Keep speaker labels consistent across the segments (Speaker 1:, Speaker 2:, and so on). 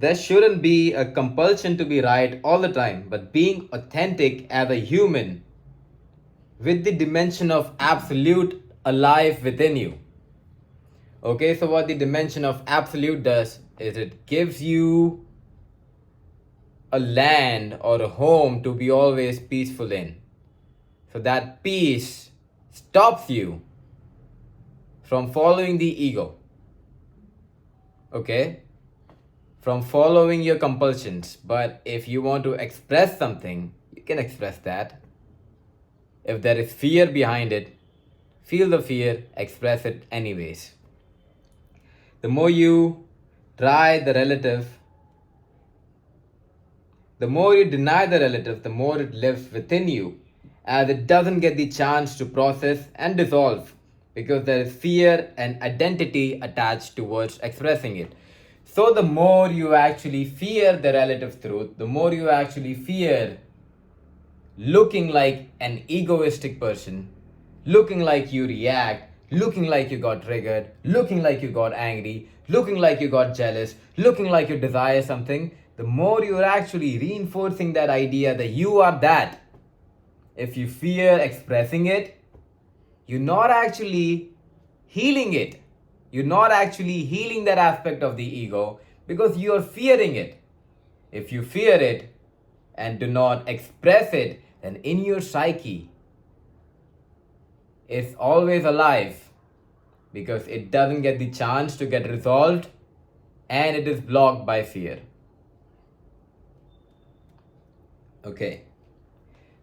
Speaker 1: There shouldn't be a compulsion to be right all the time, but being authentic as a human with the dimension of absolute alive within you. Okay, so what the dimension of absolute does is it gives you a land or a home to be always peaceful in. So that peace stops you from following the ego. Okay? From following your compulsions. But if you want to express something, you can express that. If there is fear behind it, feel the fear, express it anyways. The more you try the relative, the more you deny the relative, the more it lives within you, as it doesn't get the chance to process and dissolve because there is fear and identity attached towards expressing it. So, the more you actually fear the relative truth, the more you actually fear looking like an egoistic person, looking like you react, looking like you got triggered, looking like you got angry, looking like you got jealous, looking like you desire something, the more you're actually reinforcing that idea that you are that. If you fear expressing it, you're not actually healing it. You're not actually healing that aspect of the ego because you're fearing it. If you fear it and do not express it, then in your psyche, it's always alive because it doesn't get the chance to get resolved and it is blocked by fear. Okay.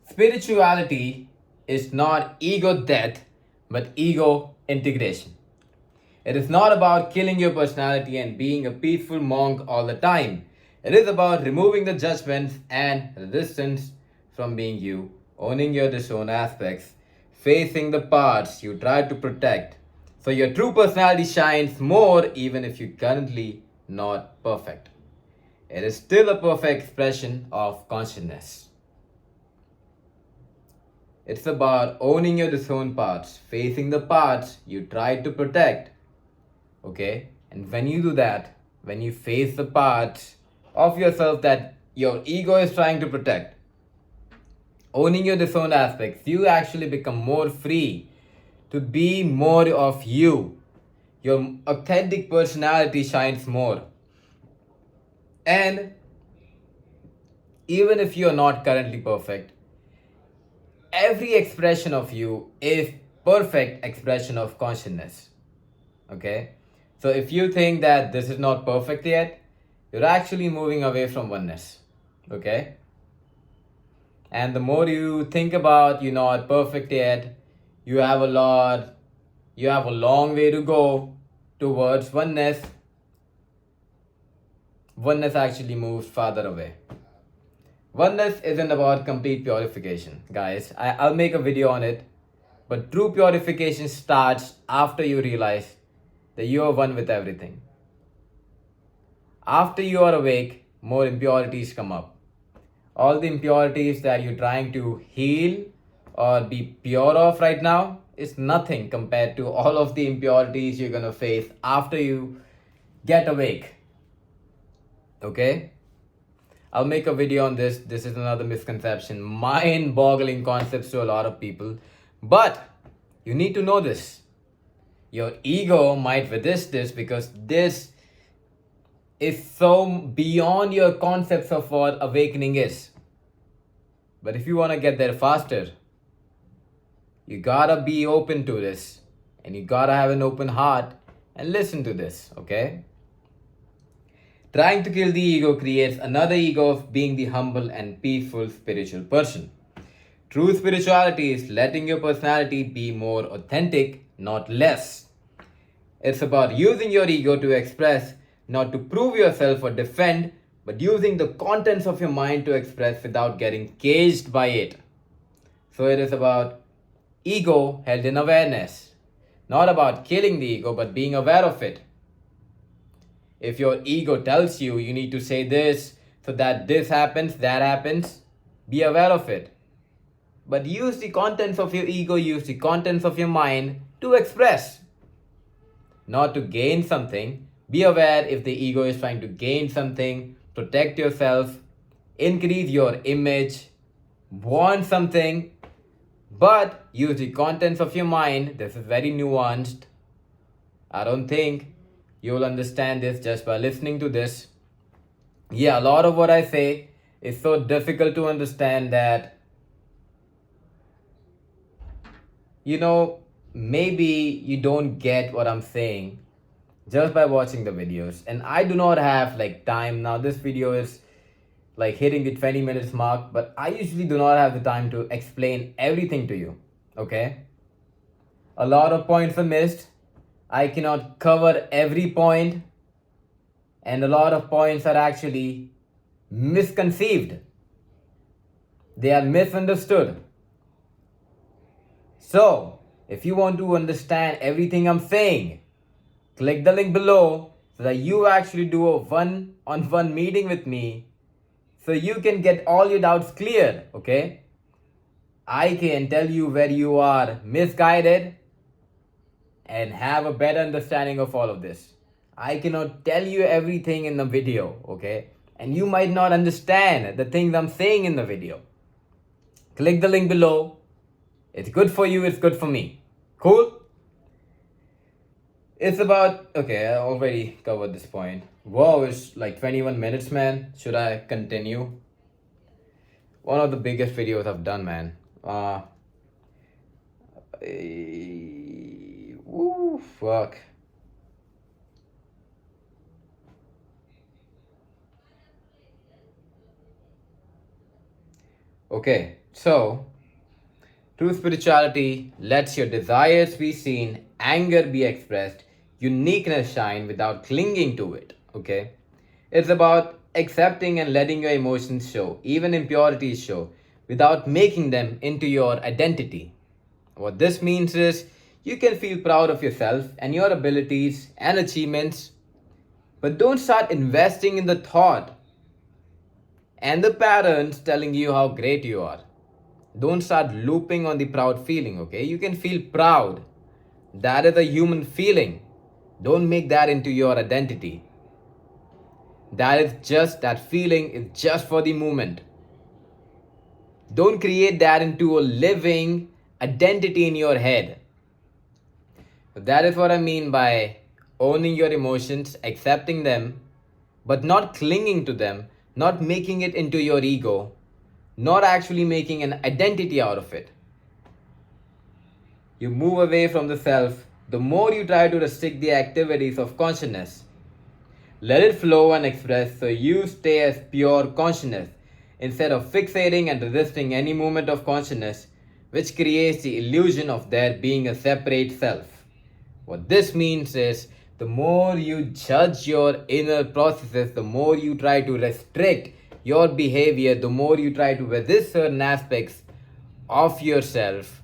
Speaker 1: Spirituality is not ego death but ego integration. It is not about killing your personality and being a peaceful monk all the time. It is about removing the judgments and resistance from being you, owning your disowned aspects, facing the parts you try to protect. So your true personality shines more even if you're currently not perfect. It is still a perfect expression of consciousness. It's about owning your disowned parts, facing the parts you try to protect. Okay? And when you do that, when you face the parts of yourself that your ego is trying to protect, owning your disowned aspects, you actually become more free to be more of you. Your authentic personality shines more. And even if you are not currently perfect, every expression of you is perfect expression of consciousness. Okay? So if you think that this is not perfect yet, you're actually moving away from oneness. Okay? And the more you think about you're not perfect yet, you have a long way to go towards oneness. Oneness actually moves farther away. Oneness isn't about complete purification, guys. I'll make a video on it. But true purification starts after you realize that you are one with everything. After you are awake, more impurities come up. All the impurities that you're trying to heal or be pure of right now is nothing compared to all of the impurities you're gonna face after you get awake. Okay? I'll make a video on this. This is another misconception, mind boggling concepts to a lot of people. But you need to know this. Your ego might resist this because this is so beyond your concepts of what awakening is. But if you want to get there faster, you gotta be open to this and you gotta have an open heart and listen to this, okay? Trying to kill the ego creates another ego of being the humble and peaceful spiritual person. True spirituality is letting your personality be more authentic, not less. It's about using your ego to express, not to prove yourself or defend, but using the contents of your mind to express without getting caged by it. So it is about ego held in awareness, not about killing the ego, but being aware of it. If your ego tells you you need to say this so that this happens, that happens, be aware of it. But use the contents of your ego, use the contents of your mind to express. Not to gain something, Be aware if the ego is trying to gain something, protect yourself, increase your image, want something, but use the contents of your mind. This is very nuanced. I don't think you'll understand this just by listening to this. Yeah, a lot of what I say is so difficult to understand that, maybe you don't get what I'm saying just by watching the videos. And I do not have like time now. This video is like hitting the 20 minutes mark, but I usually do not have the time to explain everything to you. Okay? A lot of points are missed. I cannot cover every point, and a lot of points are actually misconceived. They are misunderstood. So, if you want to understand everything I'm saying, click the link below so that you actually do a one-on-one meeting with me so you can get all your doubts clear, okay? I can tell you where you are misguided and have a better understanding of all of this. I cannot tell you everything in the video, okay? And you might not understand the things I'm saying in the video. Click the link below. It's good for you, it's good for me. Cool? It's about, okay, I already covered this point. Whoa, it's like 21 minutes, man. Should I continue? One of the biggest videos I've done, man. Woo, fuck. Okay, so true spirituality lets your desires be seen, anger be expressed, uniqueness shine without clinging to it. Okay, it's about accepting and letting your emotions show, even impurities show, without making them into your identity. What this means is you can feel proud of yourself and your abilities and achievements, but don't start investing in the thought and the patterns telling you how great you are. Don't start looping on the proud feeling, okay? You can feel proud. That is a human feeling. Don't make that into your identity. That feeling is just for the moment. Don't create that into a living identity in your head. That is what I mean by owning your emotions, accepting them, but not clinging to them, not making it into your ego, not actually making an identity out of it. You move away from the self the more you try to restrict the activities of consciousness. Let it flow and express so you stay as pure consciousness instead of fixating and resisting any movement of consciousness, which creates the illusion of there being a separate self. What this means is the more you judge your inner processes, the more you try to restrict your behavior, the more you try to resist certain aspects of yourself,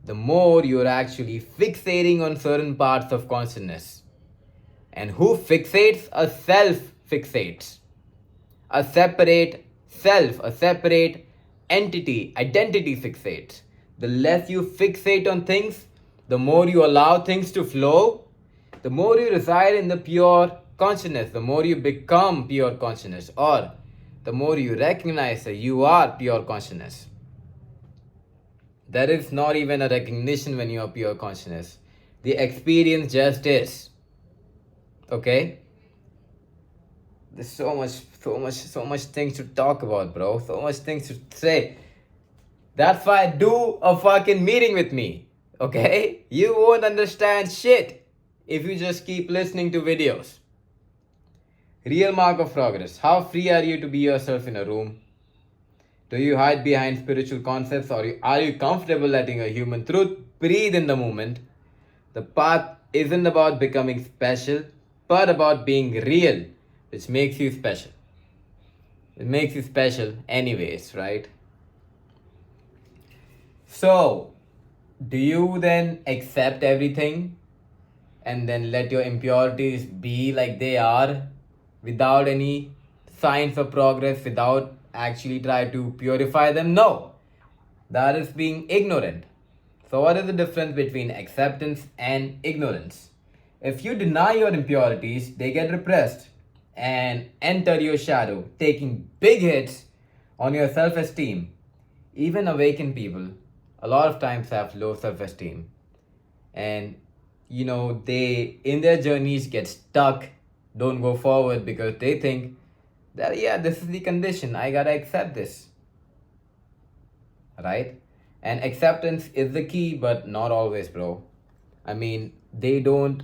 Speaker 1: the more you're actually fixating on certain parts of consciousness. And who fixates? A self fixates. A separate self, a separate entity, identity fixates. The less you fixate on things, the more you allow things to flow, the more you reside in the pure consciousness, the more you become pure consciousness, or the more you recognize that you are pure consciousness. There is not even a recognition when you are pure consciousness. The experience just is. Okay? There's so much things to talk about, bro. So much things to say. That's why do a fucking meeting with me. Okay? You won't understand shit if you just keep listening to videos. Real mark of progress. How free are you to be yourself in a room? Do you hide behind spiritual concepts, or are you comfortable letting a human truth breathe in the moment? The path isn't about becoming special, but about being real, which makes you special. It makes you special anyways, right? So, do you then accept everything and then let your impurities be like they are without any signs of progress, without actually try to purify them? No, that is being ignorant. So what is the difference between acceptance and ignorance? If you deny your impurities, they get repressed and enter your shadow, taking big hits on your self esteem. Even awakened people, a lot of times, have low self esteem. And they in their journeys get stuck, don't go forward because they think that, yeah, this is the condition, I gotta accept this, right? And acceptance is the key, but not always, bro. I mean, they don't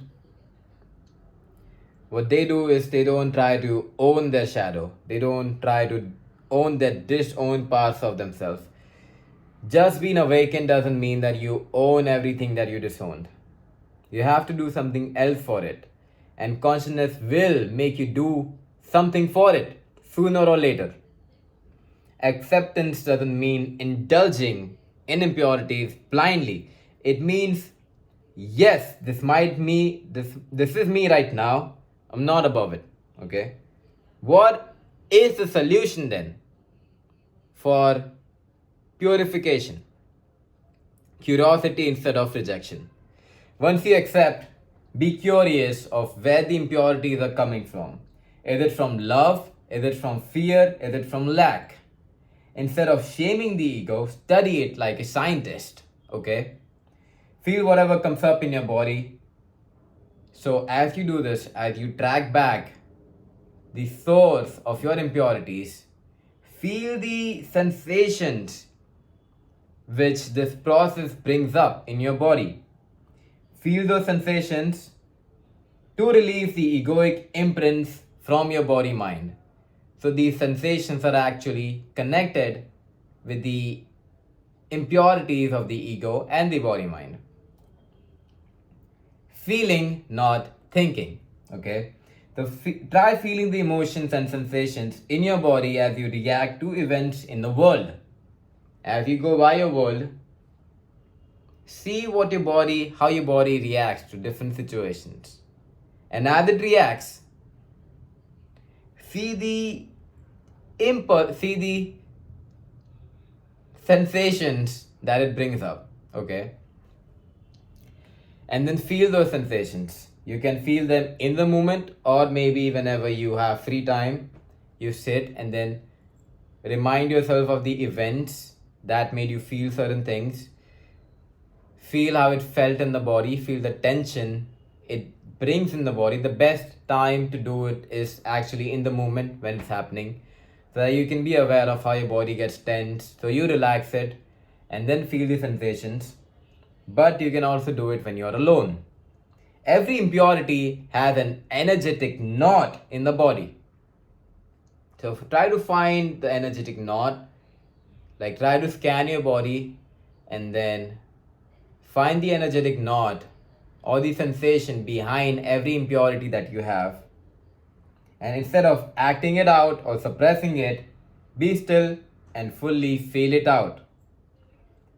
Speaker 1: what they do is they don't try to own their shadow, they don't try to own their disowned parts of themselves. Just being awakened doesn't mean that you own everything that you disowned. You have to do something else for it. And consciousness will make you do something for it sooner or later. Acceptance doesn't mean indulging in impurities blindly. It means, yes, this is me right now. I'm not above it. Okay? What is the solution then for purification? Curiosity instead of rejection. Once you accept, be curious of where the impurities are coming from. Is it from love? Is it from fear? Is it from lack? Instead of shaming the ego, study it like a scientist. Okay? Feel whatever comes up in your body. So as you do this, as you track back the source of your impurities, feel the sensations which this process brings up in your body. Feel those sensations to release the egoic imprints from your body mind. So these sensations are actually connected with the impurities of the ego and the body mind. Feeling, not thinking. Okay? So try feeling the emotions and sensations in your body as you react to events in the world. As you go by your world, see how your body reacts to different situations. And as it reacts, see the sensations that it brings up. Okay? And then feel those sensations. You can feel them in the moment, or maybe whenever you have free time, you sit and then remind yourself of the events that made you feel certain things. Feel how it felt in the body, feel the tension it brings in the body. The best time to do it is actually in the moment when it's happening, so that you can be aware of how your body gets tense. So you relax it and then feel the sensations. But you can also do it when you're alone. Every impurity has an energetic knot in the body. So try to find the energetic knot. Like, try to scan your body and then find the energetic knot or the sensation behind every impurity that you have. And instead of acting it out or suppressing it, be still and fully feel it out.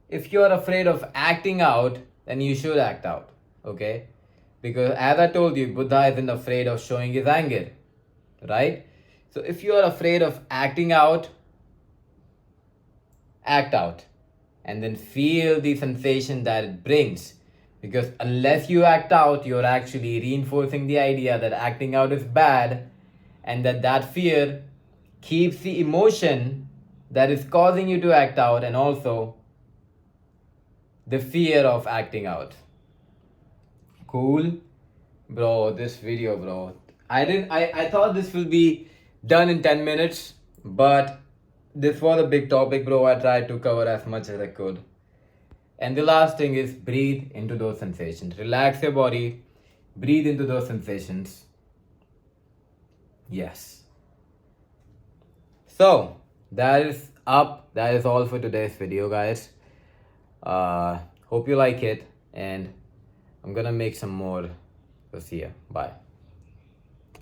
Speaker 1: If you are afraid of acting out, then you should act out. Okay? Because as I told you, Buddha isn't afraid of showing his anger. Right? So if you are afraid of acting out, act out. And then feel the sensation that it brings. Because unless you act out, you're actually reinforcing the idea that acting out is bad, and that fear keeps the emotion that is causing you to act out, and also the fear of acting out. Cool? Bro, this video, bro. I thought this will be done in 10 minutes, but this was a big topic, bro. I tried to cover as much as I could. And the last thing is, breathe into those sensations. Relax your body. Breathe into those sensations. Yes. So, that is up. That is all for today's video, guys. Hope you like it. And I'm gonna make some more. So see ya. Bye.